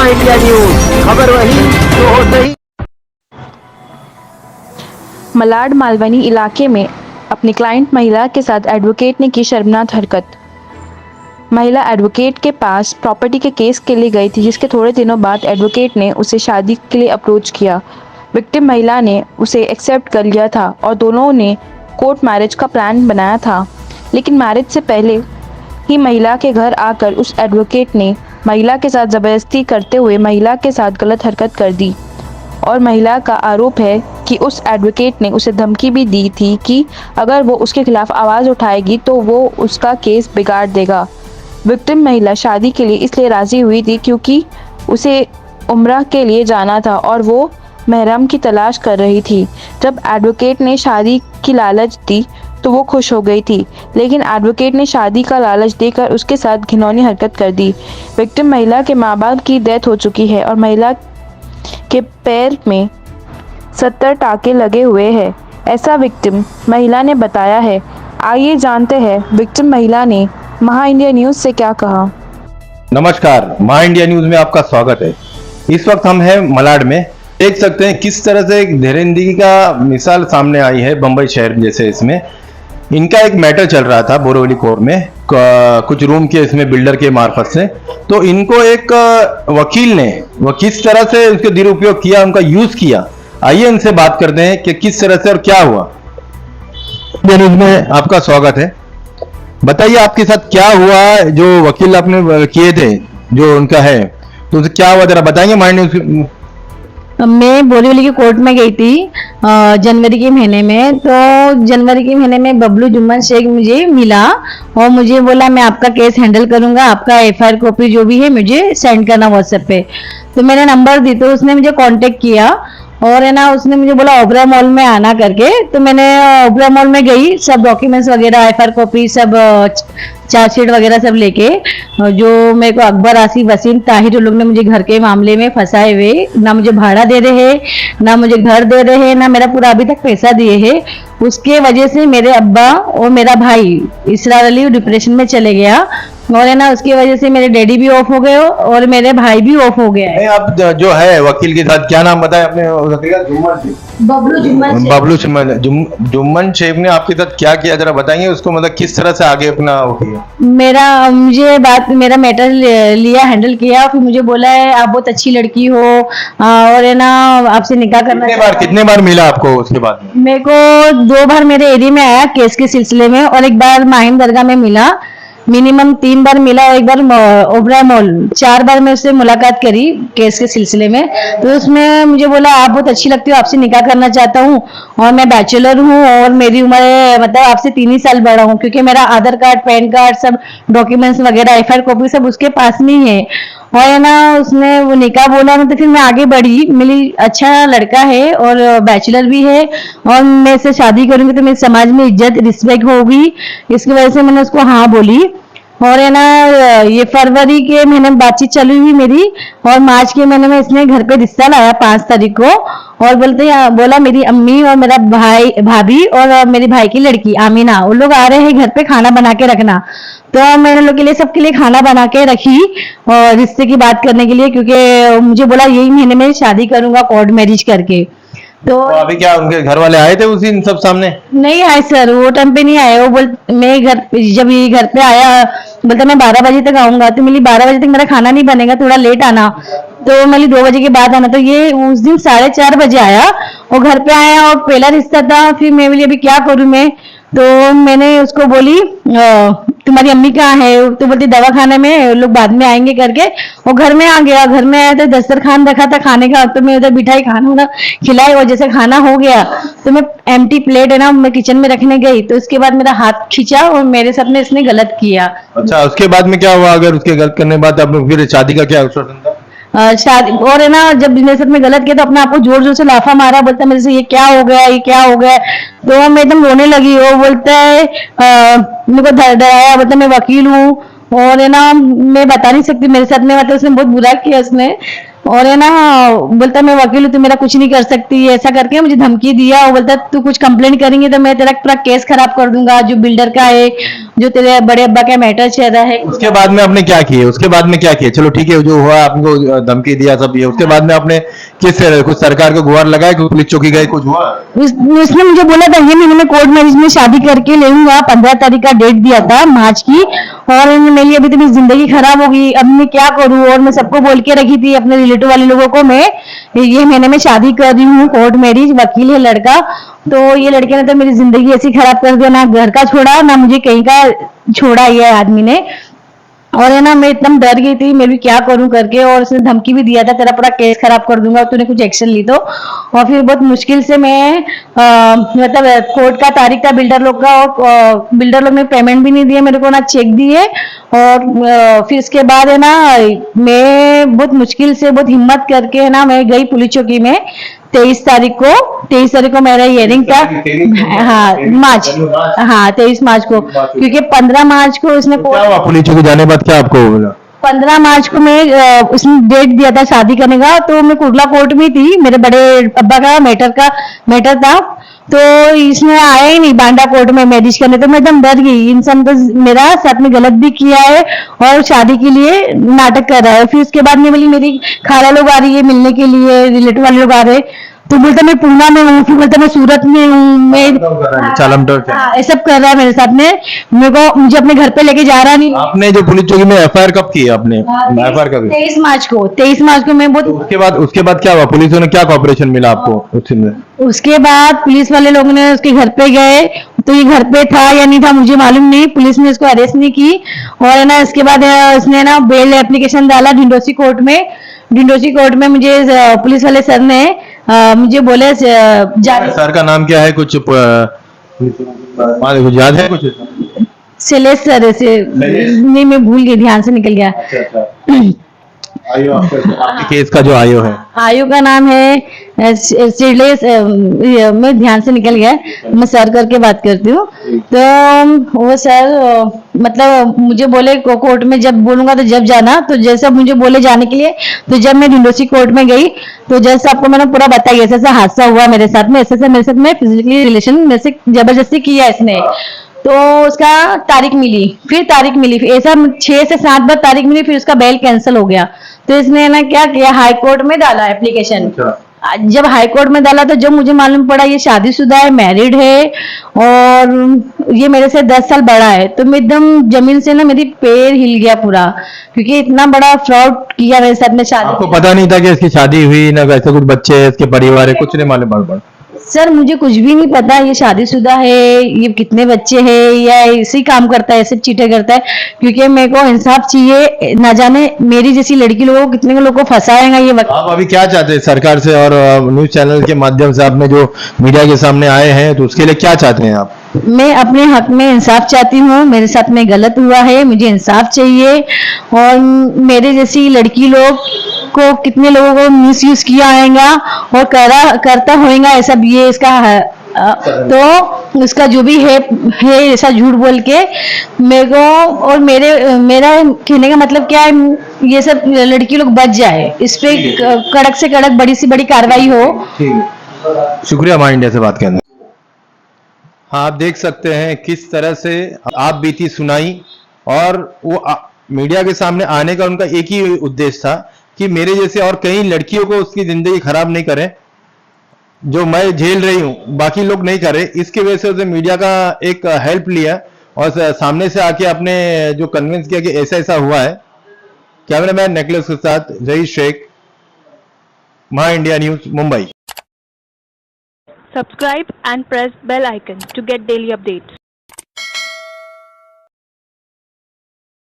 माँ India news, खबर वही जो हो सही। मलाड मालवनी इलाके में अपनी क्लाइंट महिला के साथ एडवोकेट ने की शर्मनाक हरकत। महिला एडवोकेट के पास प्रॉपर्टी के केस के लिए गई थी, जिसके थोड़े दिनों बाद एडवोकेट ने उसे शादी के लिए अप्रोच किया। विक्टिम महिला ने उसे एक्सेप्ट कर लिया था और दोनों ने कोर्ट मैरिज का प्लान बनाया था। लेकिन मैरिज से पहले ही महिला के घर आकर उस एडवोकेट ने महिला के साथ ज़बरदस्ती करते हुए महिला के साथ गलत हरकत कर दी और महिला का आरोप है कि उस एडवोकेट ने उसे धमकी भी दी थी कि अगर वो उसके खिलाफ आवाज़ उठाएगी तो वो उसका केस बिगाड़ देगा। विक्टिम महिला शादी के लिए इसलिए राज़ी हुई थी क्योंकि उसे उम्रा के लिए जाना था और वो महरम की तलाश कर रही थी। जब एडवोकेट ने शादी की लालच दी तो वो खुश हो गई थी, लेकिन एडवोकेट ने शादी का लालच देकर उसके साथ घिनौनी हरकत कर दी। विक्टिम महिला के माँ बाप की डेथ हो चुकी है और महिला के पैर में 70 टाँके लगे हुए हैं, ऐसा विक्टिम महिला ने बताया है। आइए जानते हैं विक्टिम महिला ने महा इंडिया न्यूज़ से क्या कहा। नमस्कार, महा इंडिया न्यूज में आपका स्वागत है। इस वक्त हम हैं मलाड में। देख सकते हैं किस तरह से एक धैर्यंदगी का मिसाल सामने आई है बंबई शहर जैसे। इसमें इनका एक मैटर चल रहा था बोरीवली कोर्ट में, कुछ रूम के इसमें बिल्डर के मार्फत से। तो इनको एक वकील ने वो किस तरह से उसके दुरुपयोग किया, उनका यूज किया। आइए इनसे बात करते हैं कि किस तरह से और क्या हुआ। न्यूज में आपका स्वागत है। बताइए आपके साथ क्या हुआ, जो वकील आपने किए थे जो उनका है, तो उनसे क्या हुआ जरा बताएंगे। माइंड न्यूज मैं बोरीवली की कोर्ट में गई थी जनवरी के महीने में। तो जनवरी के महीने में बबलू जुम्मन शेख मुझे मिला और मुझे बोला मैं आपका केस हैंडल करूंगा, आपका एफआईआर कॉपी जो भी है मुझे सेंड करना व्हाट्सएप पे। तो मैंने नंबर दी तो उसने मुझे कांटेक्ट किया और है ना उसने मुझे बोला ओबरा मॉल में आना करके। तो मैंने ओबरा मॉल में गई, सब डॉक्यूमेंट्स वगैरह एफआईआर कॉपी सब चार्जशीट वगैरह सब लेके। जो मेरे को अकबर, आसिफ, वसीम, ताहिर लोग ने मुझे घर के मामले में फंसाए हुए, ना मुझे भाड़ा दे रहे हैं, ना मुझे घर दे रहे हैं, ना मेरा पूरा अभी तक पैसा दिए हैं। उसके वजह से मेरे अब्बा और मेरा भाई इसरार अली डिप्रेशन में चले गया और है ना उसकी वजह से मेरे डैडी भी ऑफ हो गए और मेरे भाई भी ऑफ हो गया। आप जो है वकील के साथ क्या नाम बताया आपने? बबलू जुम्मन बबलू जुम्मन शेख ने आपके साथ क्या किया जरा बताएंगे उसको, मतलब किस तरह से आगे अपना वो किया? मेरा मैटर लिया, हैंडल किया, फिर मुझे बोला है आप बहुत अच्छी लड़की हो और है ना आपसे निकाह करना। कितने बार मिला आपको उसके बाद में? मेरे को 2 बार मेरे एरिया में आया केस के सिलसिले में और एक बार माहिम दरगाह में मिला। मिनिमम 3 बार मिला और एक बार ओबरा मॉल। 4 बार मैं उससे मुलाकात करी केस के सिलसिले में। तो उसमें मुझे बोला आप बहुत अच्छी लगती हो, आपसे निकाह करना चाहता हूँ और मैं बैचलर हूँ और मेरी उम्र मतलब आपसे 3 ही साल बड़ा हूँ, क्योंकि मेरा आधार कार्ड, पैन कार्ड, सब डॉक्यूमेंट्स वगैरह एफआईआर कॉपी सब उसके पास में ही है। और है ना उसने वो निकाह बोला ना, तो फिर मैं आगे बढ़ी, मिली अच्छा लड़का है और बैचलर भी है और मैं इससे शादी करूंगी तो मेरे समाज में इज्जत रिस्पेक्ट होगी, इसकी वजह से मैंने उसको हाँ बोली। और है ना ये फरवरी के महीने में बातचीत चली हुई मेरी और मार्च के महीने में इसने घर पे रिश्ता लाया 5 तारीख को और बोला मेरी अम्मी और मेरा भाई, भाभी और मेरे भाई की लड़की आमीना, वो लोग आ रहे हैं घर पे, खाना बना के रखना। तो मैंने लोग के लिए सबके लिए खाना बना के रखी और रिश्ते की बात करने के लिए, क्योंकि मुझे बोला यही महीने में शादी करूंगा कोर्ट मैरिज करके। तो अभी क्या उनके घर वाले आए थे उस दिन सब सामने? नहीं आए सर, वो टाइम पे नहीं आए। वो जब ये घर पे आया बोलता मैं 12 बजे तक आऊंगा। तो मिली 12 बजे तक मेरा खाना नहीं बनेगा, थोड़ा लेट आना। तो मिली 2 बजे के बाद आना। तो ये उस दिन 4:30 बजे आया और घर पे आया और पहला रिश्ता था। फिर मैं बोली अभी क्या करूं मैं, तो मैंने उसको बोली तुम्हारी अम्मी कहाँ है? तो बोलती दवा खाने में, लोग बाद में आएंगे करके। और घर में आ गया। घर में आया तो दस्तरखान रखा था खाने का, तो मैं उधर बिठाई, खाना वाना खिलाए और जैसे खाना हो गया तो मैं एम्प्टी प्लेट है ना मैं किचन में रखने गई। तो उसके बाद मेरा हाथ खींचा और मेरे साथ में इसने गलत किया। अच्छा, उसके बाद में क्या हुआ? अगर उसके गलत करने के बाद अब फिर शादी का क्या आश्वासन था? शादी और है ना जब मेरे साथ में गलत किया तो अपने आप को जोर जोर से लाफा मारा, बोलता मेरे से ये क्या हो गया, ये क्या हो गया। तो मैं एकदम रोने लगी। वो बोलता है मेरे को डराया, बोलता मैं वकील हूँ और है ना मैं बता नहीं सकती मेरे साथ में, मतलब उसने बहुत बुरा किया उसने। और है ना बोलता मैं वकील हूँ, तू मेरा कुछ नहीं कर सकती, ऐसा करके मुझे धमकी दिया। और बोलता तू कुछ कंप्लेंट करेंगे तो मैं तेरा पूरा केस खराब कर दूंगा, जो बिल्डर का है, जो तेरे बड़े अब्बा का मैटर चल रहा है। उसके बाद में आपने क्या किए? उसके बाद में क्या किए? चलो ठीक है, जो हुआ आपको धमकी दिया सब ये, उसके बाद में आपने कुछ सरकार को गुहार लगाया, कुछ पुलिस चौकी गए, कुछ हुआ? उसने मुझे बोला था ये महीने में कोर्ट मैरिज में शादी करके लेऊंगा, 15 तारीख का डेट दिया था मार्च की। और मेरी अभी तक जिंदगी खराब हो गई, अब मैं क्या करूं। और मैं सबको बोल के रखी थी अपने रिलेटिव वाले लोगों को, मैं ये महीने में शादी कर रही हूँ, कोर्ट मैरिज, वकील है लड़का। तो ये लड़के ने तो मेरी जिंदगी ऐसी खराब कर दिया, ना घर का छोड़ा ना मुझे कहीं का छोड़ा ये आदमी ने। और है ना मैं एकदम डर गई थी, मैं भी क्या करूं करके। और उसने धमकी भी दिया था तेरा पूरा केस खराब कर दूंगा तूने कुछ एक्शन ली तो। और फिर बहुत मुश्किल से मैं मतलब कोर्ट का तारीख था बिल्डर लोग का, और बिल्डर लोग ने पेमेंट भी नहीं दिए मेरे को, ना चेक दिए। और फिर इसके बाद है ना मैं बहुत मुश्किल से बहुत हिम्मत करके है ना मैं गई पुलिस चौकी में 23 तारीख को मेरा हियरिंग था। हाँ मार्च, हाँ 23 मार्च को, क्योंकि 15 मार्च को उसने क्या हुआ पुलिस चौकी जाने के बाद, क्या आपको बोला? 15 मार्च को मैं उसने डेट दिया था शादी करने का, तो मैं कुर्ला कोर्ट में थी, मेरे बड़े अब्बा का मैटर था। तो इसने आया ही नहीं बांडा कोर्ट में मैरिज करने, तो मैं एकदम डर गई, इंसान तो मेरा साथ में गलत भी किया है और शादी के लिए नाटक कर रहा है। फिर उसके बाद में बोली मेरी खाला लोग आ रही है मिलने के लिए, रिलेटिव वाले लोग आ रहे, तो बोलता मैं पूना में हूँ, फिर बोलता मैं सूरत में हूँ, मैं ये सब कर रहा है मेरे साथ में। मेरे को मुझे अपने घर पे लेके जा रहा नहीं। आपने जो पुलिस चौकी में एफआईआर कब की? आपने एफआईआर कब? 23 मार्च को मैं बहुत। उसके बाद क्या हुआ? पुलिस ने क्या कॉपरेशन मिला आपको उसमें? उसके बाद पुलिस वाले लोगों ने उसके घर पे गए, तो ये घर पे था या नहीं था मुझे मालूम नहीं, पुलिस ने इसको अरेस्ट नहीं की। और है ना इसके बाद उसने ना बेल एप्लीकेशन डाला ढिंडोसी कोर्ट में मुझे पुलिस वाले सर ने मुझे बोले सर का नाम क्या है? कुछ याद है कुछ? शैलेश सर ऐसे नहीं, मैं भूल गई, ध्यान से निकल गया। आयो आपके केस का जो आयो है, आयु का नाम है शैलेश, मैं ध्यान से निकल गया, मैं सर करके बात करती हूँ। तो वो सर मतलब मुझे बोले कोर्ट में जब बोलूंगा तो जब जाना, तो जैसा मुझे बोले जाने के लिए, तो जब मैं ढिंडोसी कोर्ट में गई तो जैसे आपको मैंने पूरा बताया ऐसा ऐसा हादसा हुआ मेरे साथ में, ऐसे मेरे साथ में फिजिकली रिलेशन मेरे से जबरदस्ती किया इसने। तो उसका तारीख मिली, फिर ऐसा 6 से 7 बार तारीख मिली, फिर उसका बेल कैंसिल हो गया। तो इसने ना क्या किया, हाई कोर्ट में डाला एप्लीकेशन। जब हाई कोर्ट में डाला तो जब मुझे मालूम पड़ा ये शादीशुदा है, मैरिड है, और ये मेरे से 10 साल बड़ा है, तो मैं एकदम जमीन से ना मेरी पैर हिल गया पूरा, क्योंकि इतना बड़ा फ्रॉड किया मेरे साथ में शादी। आपको पता नहीं था कि इसकी शादी हुई, ना वैसे कुछ बच्चे हैं, इसके परिवार है, कुछ नहीं मालूम? सर मुझे कुछ भी नहीं पता ये शादीशुदा है, ये कितने बच्चे हैं, या इसी काम करता है, ऐसे चीटे करता है, क्योंकि मेरे को इंसाफ चाहिए। ना जाने मेरी जैसी लड़की लोगों को कितने लोगों को फंसाएगा ये वक्त। आप अभी क्या चाहते हैं सरकार से, और न्यूज चैनल के माध्यम से आपने जो मीडिया के सामने आए हैं, तो उसके लिए क्या चाहते हैं आप? मैं अपने हक में इंसाफ चाहती हूँ, मेरे साथ में गलत हुआ है, मुझे इंसाफ चाहिए। और मेरे जैसी लड़की लोग को कितने लोगों को मिसयूज किया आएगा और करता होएगा ऐसा भी ये इसका है। तो उसका जो भी है ऐसा झूठ बोल के मेरे को, और मेरा कहने का मतलब क्या है, ये सब लड़की लोग बच जाए, इस पे कड़क से कड़क बड़ी से बड़ी कार्रवाई हो। शुक्रिया माई इंडिया से बात करने। हाँ, आप देख सकते हैं किस तरह से आप बीती सुनाई, और वो मीडिया के सामने आने का उनका एक ही उद्देश्य था कि मेरे जैसे और कई लड़कियों को उसकी जिंदगी खराब नहीं करें, जो मैं झेल रही हूं बाकी लोग नहीं कर रहे। इसकी वजह से उसने मीडिया का एक हेल्प लिया और सामने से आके अपने जो कन्विंस किया कि ऐसा ऐसा हुआ है। कैमरामैन नेकलेस के साथ Jahi Shaikh, my India news, Mumbai. Subscribe and press bell icon to get daily updates.